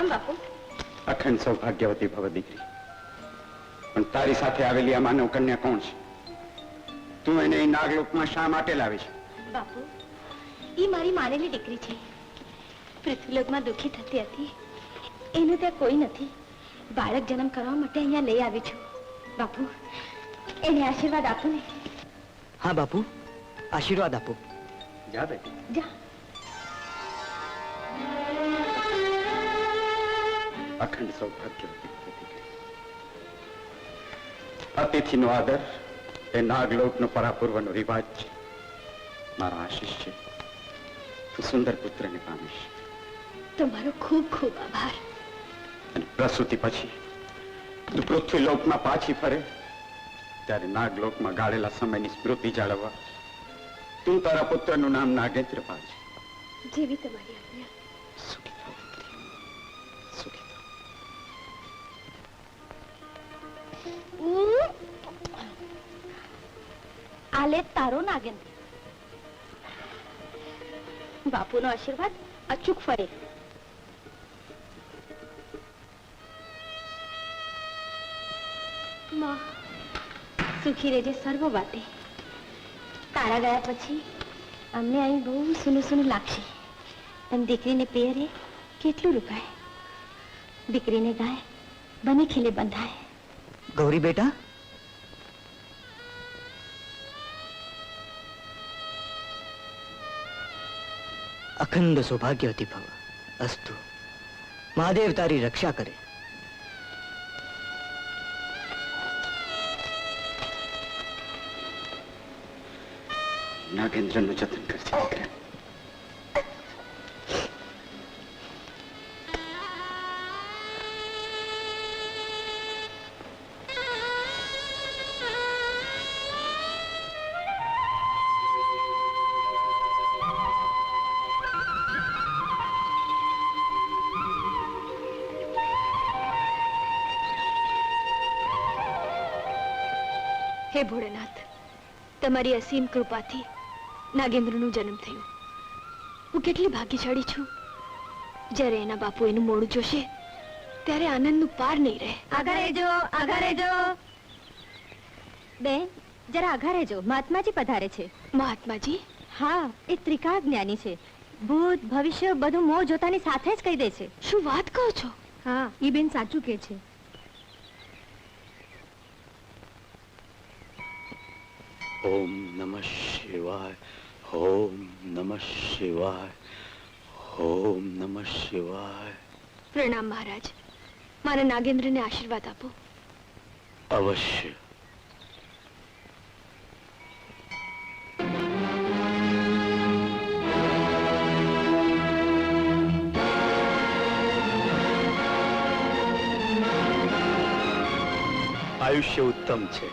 પ્રણામ બાપુ. અખંડ સૌભાગ્યવતી ભવ દીકરી. પણ તારી સાથે આવેલી આ માનવ કન્યા કોણ છે? તું એને નાગલોકમાં શા માટે લાવી છે? બાપુ, એ મારી માનેલી દીકરી છે. પૃથ્વીલોકમાં દુઃખી થતી હતી. એનું ત્યાં કોઈ નથી. બાળક જન્મ કરવા માટે અહીંયા લઈ આવી છું. બાપુ, એને આશીર્વાદ આપો ને. હા બાપુ, આશીર્વાદ આપો. જા બેટી, જા. અખંડ સૌભાગ્યવતી દીકરી. અતિથિનો આદર એ નાગલોકનો પરાપૂર્વનો રિવાજ છે. મારા આશીષ છે, તું સુંદર પુત્રને પામીશ. તમારો ખૂબ ખૂબ આભાર. અને પ્રસૂતિ પછી તું પૃથ્વીલોકમાં પાછી ફરે ત્યારે નાગલોકમાં ગાળેલા સમયની સ્મૃતિ જાળવવા તું તારા પુત્રનું નામ નાગેન્દ્ર પાડજે. જેવી તમારી આજ્ઞા. સુખી થાવ દીકરી, સુખી થાવ. આલે તારો નાગેન્દ્ર. બાપુનો આશીર્વાદ અચૂક ફરે. માં, સુખી રહેજે સર્વ વાતે. તારા ગયા પછી અમને અહીં બહુ સૂનું સૂનું લાગશે. અને દીકરીને પહેરે કેટલું રૂકાય. દીકરીને ગાય બને ખીલે બંધાય. ગૌરી બેટા, અખંડ સૌભાગ્યવતી ભવ. અસ્તુ. મહાદેવ તારી રક્ષા કરે. નાગેન્દ્રનું જતન કરજે દીકરા. હે ભોળેનાથ, તમારી અસીમ કૃપાથી નાગેન્દ્રનો જન્મ થયો. હું કેટલી ભાગ્યશાળી છું. જ્યારે એના બાપુ એનું મોડું જોશે ત્યારે આનંદનું પાર નહીં રહે. આગળ રહેજો, આગળ રહેજો. બેન, જરા આગળ રહેજો. મહાત્માજી પધારે છે. મહાત્માજી? હા, એ ત્રિકાળ જ્ઞાની છે. ભૂત ભવિષ્ય બધું મોં જોતાની સાથે જ કહી દે છે. શું વાત કહો છો? હા, એ બેન સાચું કે છે. ઓમ નમઃ શિવાય, ઓમ નમઃ શિવાય, ઓમ નમઃ શિવાય. પ્રણામ મહારાજ. મારા નાગેન્દ્રને આશીર્વાદ આપો. અવશ્ય. આયુષ્ય ઉત્તમ છે.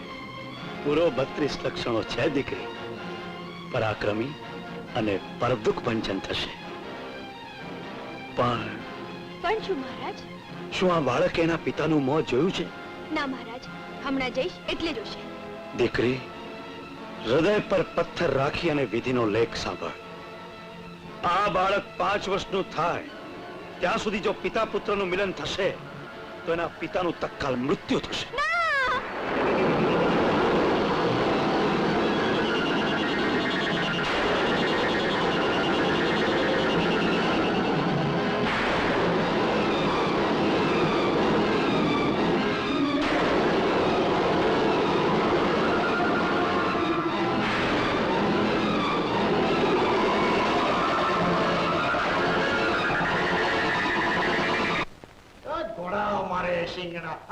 પૂરો 32 લક્ષણો છે દીકરી. પરાક્રમી અને પરદુખ ભંજન થશે. પણ શું મહારાજ? શું આ બાળક એના પિતાનું મોં જોયું છે? ના મહારાજ, હમણાં જઈશ એટલે જોશે. દીકરી, હૃદય પર પથ્થર રાખી અને વિધિનો લેખ સાંભળ. આ બાળક 5 વર્ષનું થાય ત્યાં સુધી જો પિતા પુત્રનું મિલન થશે તો એના પિતાનું તત્કાલ મૃત્યુ થશે.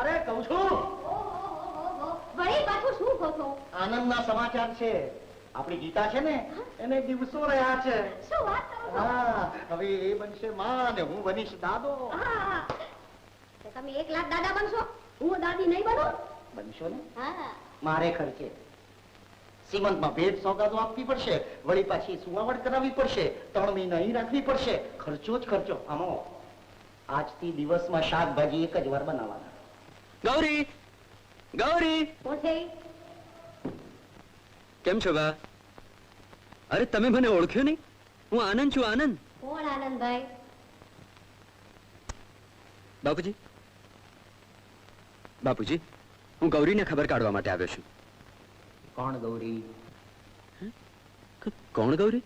અરે કહું છું, વળી પાછું શું કહો છો? આનંદના સમાચાર છે. આપણી ગીતા છે ને, એને દિવસો રહ્યા છે. શું વાત કરો છો? હા, હવે એ બનશે માં ને હું બનીશ દાદો. હા, તમે 1 લાખ દાદા બનશો, હું દાદી નહીં બનું. બનશો ને? હા. મારે ખર્ચે સીમંતમાં ભેટ સોગાદો આપવી પડશે, વળી પાછી સુવાવડ કરાવવી પડશે, 3 મહિના અહીં રાખવી પડશે. ખર્ચો જ ખર્ચો. આમાં આજથી દિવસમાં શાકભાજી 1 જ વાર બનાવવાના. ગૌરી, ગૌરી, કોણ છે? કેમ છો બા? અરે તમે મને ઓળખ્યો નહીં? હું આનંદ છું. આનંદ. કોણ આનંદભાઈ? બાપુજી, બાપુજી, હું ગૌરીને ખબર કાઢવા માટે આવ્યો છું. કોણ ગૌરી? કોણ ગૌરી?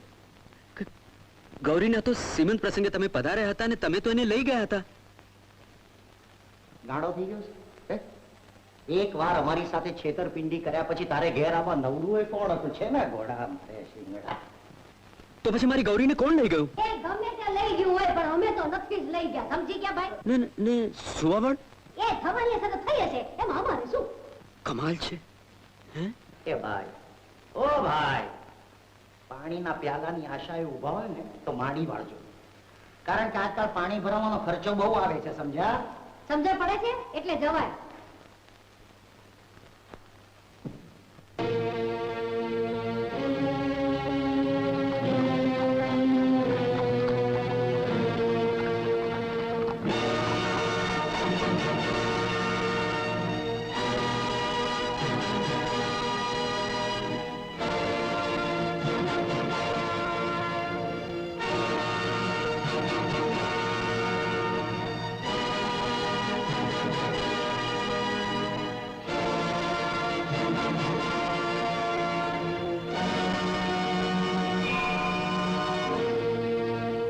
ગૌરીના તો સીમંત પ્રસંગે તમે પધાર્યા હતા ને તમે તો એને લઈ ગયા હતા. ગાળો થઈ ગયો છે? એક વાર અમારી સાથે છેતરપિંડી કર્યા પછી તારે ઘેર આવા નવરું એ કોણ હતું? છે ને ઘોડા મારે શિંગડા. તો પછી મારી ગૌરીને કોણ લઈ ગયું? એ ગમે ત્યાં લઈ ગયું હોય પણ અમે તો નથી જ લઈ ગયા, સમજી ગયા ભાઈ? ને સુવાવડ એ થવાની હશે તો થઈ હશે, એમાં અમારે શું? કમાલ છે. હે? એ ભાઈ, ઓ ભાઈ, પાણીના પ્યાલાની આશાએ ઊભા હોય ને તો માંડી વાળજો, કારણ કે આજકાલ પાણી ભરવાનો ખર્ચો બહુ આવે છે, સમજ્યા? સમજણ પડે છે એટલે જવાય.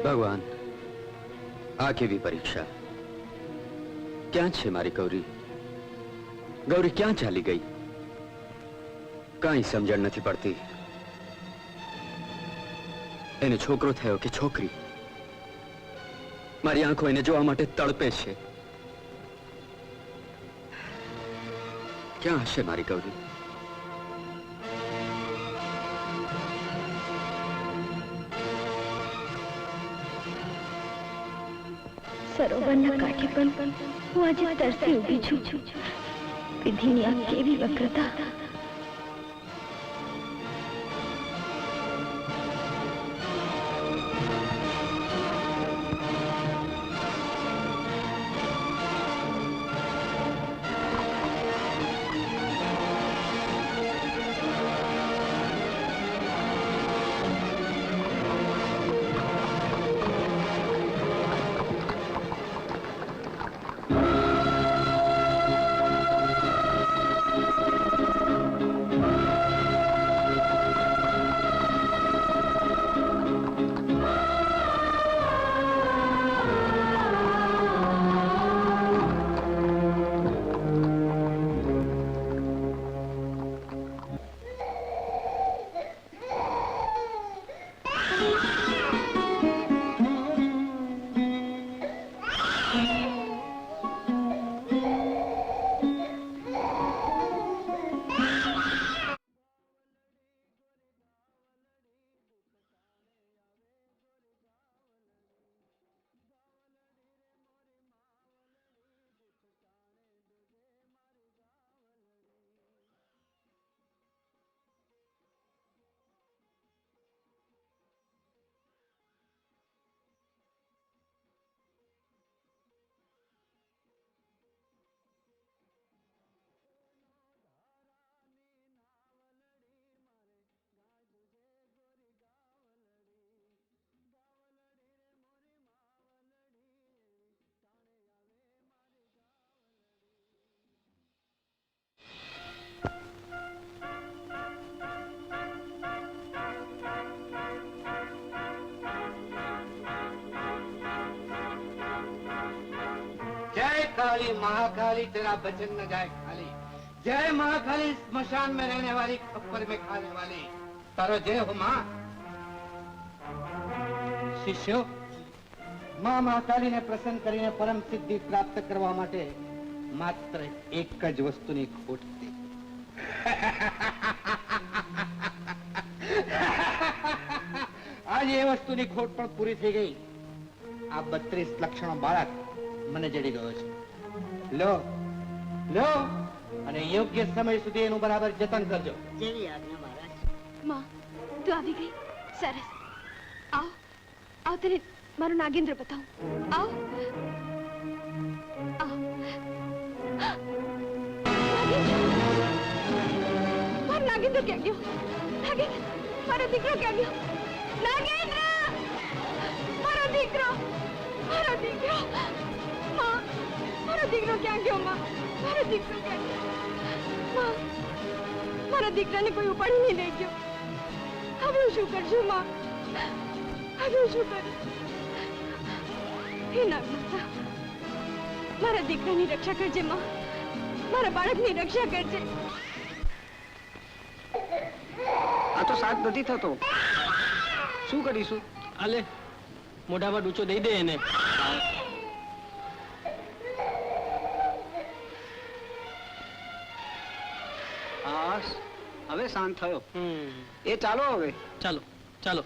ભગવાન, આ કેવી પરીક્ષા! ક્યાં છે મારી ગૌરી? ગૌરી ક્યાં ચાલી ગઈ? કાંઈ સમજણ નથી પડતી. એને છોકરો થયો કે છોકરી? મારી આંખો એને જોવા માટે તડપે છે. ક્યાં હશે મારી ગૌરી? સરોવરના કાંઠે પણ હું આજે તરસી ઊભી છું. વિધિની આ કેવી વક્રતા! काली महाकाली तेरा बचन न जाए खाली। जय महाकाली स्मशान में रहने वाली खप्पर में खाने वाली तारो जय हो मां। शिष्यो मां महाकाली ने प्रसन्न કરીને પરમ સિદ્ધિ પ્રાપ્ત કરવા માટે માત્ર એક જ વસ્તુની ખોટ હતી। આજે એ વસ્તુની ખોટ પણ પૂરી થઈ ગઈ। આ 32 લક્ષણો બાળક મને જડી ગયો છે। લો લો અને યોગ્ય સમય સુધી એનું બરાબર જતન કરજો। જેવી આજ્ઞા મહારાજ। માં તું આવી ગઈ, સરસ। આવ આવ, તને મારું નાગેન્દ્ર બતાવું। આવ આવ। મારો નાગેન્દ્ર ક્યાં ગયો? નાગેન્દ્ર, મારો દીકરો ક્યાં ગયો? નાગેન્દ્ર, મારો દીકરો, મારો દીકરો। માં મારો દીકરો ક્યાં ગયો માં? મારો દીકરો ક્યાં ગયો? માં, મારા દીકરાને કોઈ ઉપાડી નહીં લઈ ગયો. હવે હું શું કરશું માં? હવે હું શું કરું? હે નાગમાતા, મારા દીકરાની રક્ષા કરજે માં. મારા બાળકની રક્ષા કરજે. આ તો સાથ નથી થતો. શું કરીશું? આલે મોઢામાં ડૂચો દઈ દે એને. હાસ, હવે શાંત થયો. એ ચાલો હવે. ચાલો ચાલો.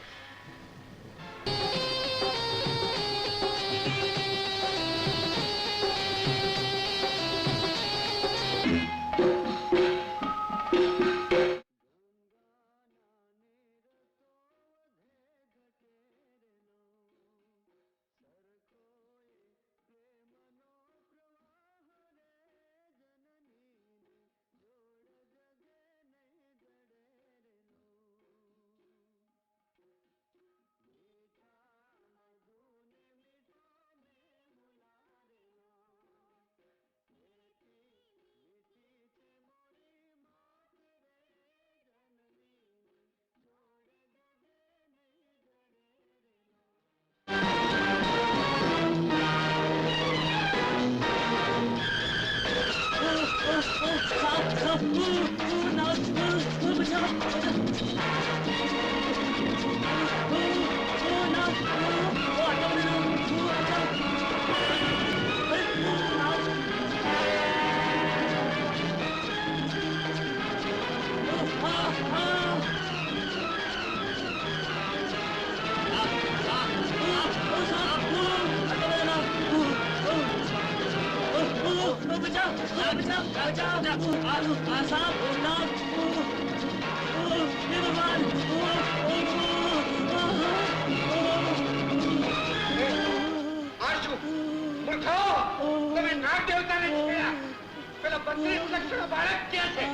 તમે નાગ દેવતાને જોયા? પેલા 32 લક્ષણો બાળક ક્યાં છે?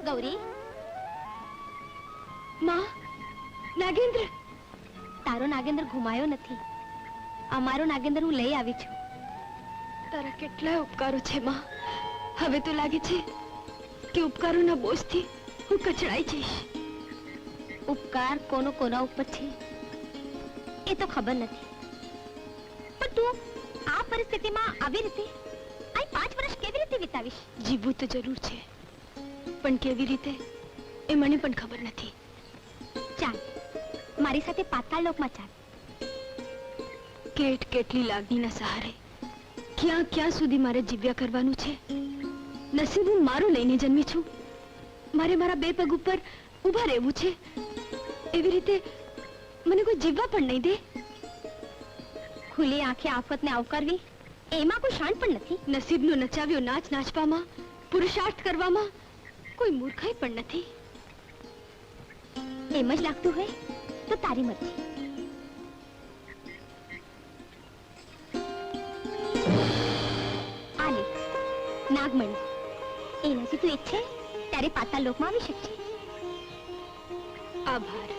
ગૌરી, માં, નાગેન્દ્ર. તારો નાગેન્દ્ર ઘુમાયો નથી. અમારો નાગેન્દ્ર હું લઈ આવી છું. તારા કેટલાય ઉપકારો છે માં. હવે તો લાગે છે કે ઉપકારોના બોજથી હું કચડાઈ જઈશ. ઉપકાર કોનો કોના ઉપર છે એ તો ખબર નથી, પણ તું આ પરિસ્થિતિમાં આવી રીતે આ 5 વર્ષ કેવી રીતે વિતાવીશ? જીવવું તો જરૂર છે, પણ કેવી રીતે એ મને પણ ખબર નથી. ચાલ મારી સાથે પાતાળ લોકમાં ચાલ. કેટલી લાગણીના સહારે ક્યાં ક્યાં સુધી મારે જીવ્યા કરવાનું છે. નસીબ હું મારું લઈને જન્મી છું. મારે મારા બે પગ ઉપર ઊભા રહેવું છે. એવી રીતે મને કોઈ જીવવા પણ નહીં દે. ખુલ્લી આંખે આફતને આવકારવી એમાં કોઈ શાન પણ નથી. નસીબનો નચાવ્યો નાચ નાચવામાં, પુરુષાર્થ કરવામાં કોઈ મૂર્ખાઈ પણ નથી. એમ જ લાગતું હોય તો તારી મરજી. આ લે નાગમણી, એનાથી તું ઈચ્છે ત્યારે પાતાળ લોકમાં આવી શકશે. આભાર.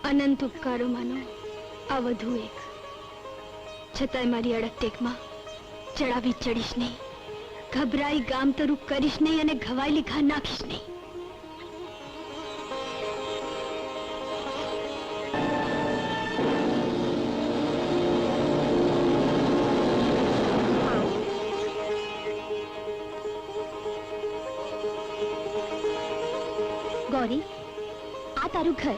અનંત ઉપકારો માનો આ વધુ એક. છતાંય મારી અડકટેકમાં ચડાવી ચડીશ નહીં, ઘબરાઈ ગામ તરફ કરીશ નહીં અને ઘવાયેલી ઘા નાખીશ નહીં. ગૌરી, આ તારું ઘર.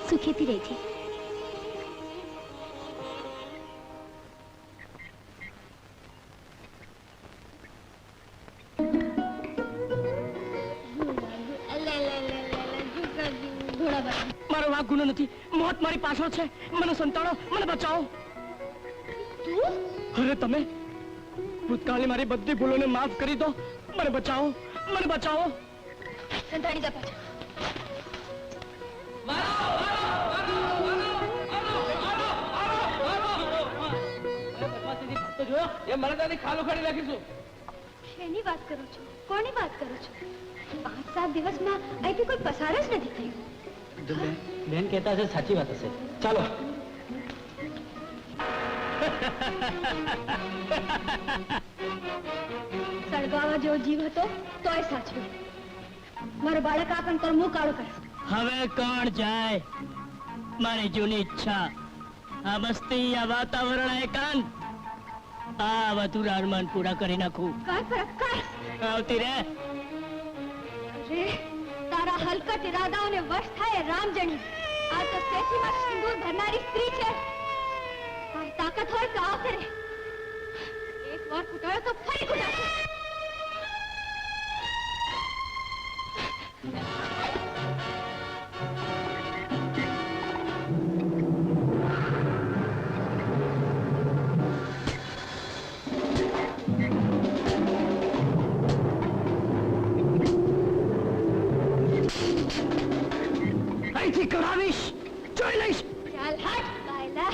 સુખેથી રહેજે. મારો વાંક ગુનો નથી. મોત મારી પાછળ છે. મને સંતાડો, મને બચાવો. અરે તમે ભૂતકાળની મારી બધી ભૂલોને માફ કરી દો. મને બચાવો, મને બચાવો. સંતાડી જા પાછા. શેની વાત કરો છો? કોની વાત કરો છો? 5-7 દિવસમાં અહીંથી કોઈ પસાર જ નથી થયું. બેન કહેતા હશે સાચી વાત હશે. ચાલો. સળગાવા જેવો જીવ હતો તોય સાચવ્યો. મારો બાળક આ પણ કર્મો કાળો કરે. હવે કોણ જાય? મારી જૂની ઈચ્છા, આ વસ્તી, આ વાતાવરણ, આ એકાંત, આ વધુ અરમાન પૂરા કરી નાખું. કાંઈ ફરક કાંઈ. આવતી રે. અરે તારા હલકટ ઇરાદાઓને વશ થાય રામજણી. આ તો સેઠીમાં સિંદૂર ભરનારી સ્ત્રી છે. તારી તાકાત હોય તો આવ કરે. એક વાર કૂટાયો તો ફરી કૂટાશે. અહીંથી કરાવીશ, જોઈ લઈશ. ચાલ હટ બાયલા.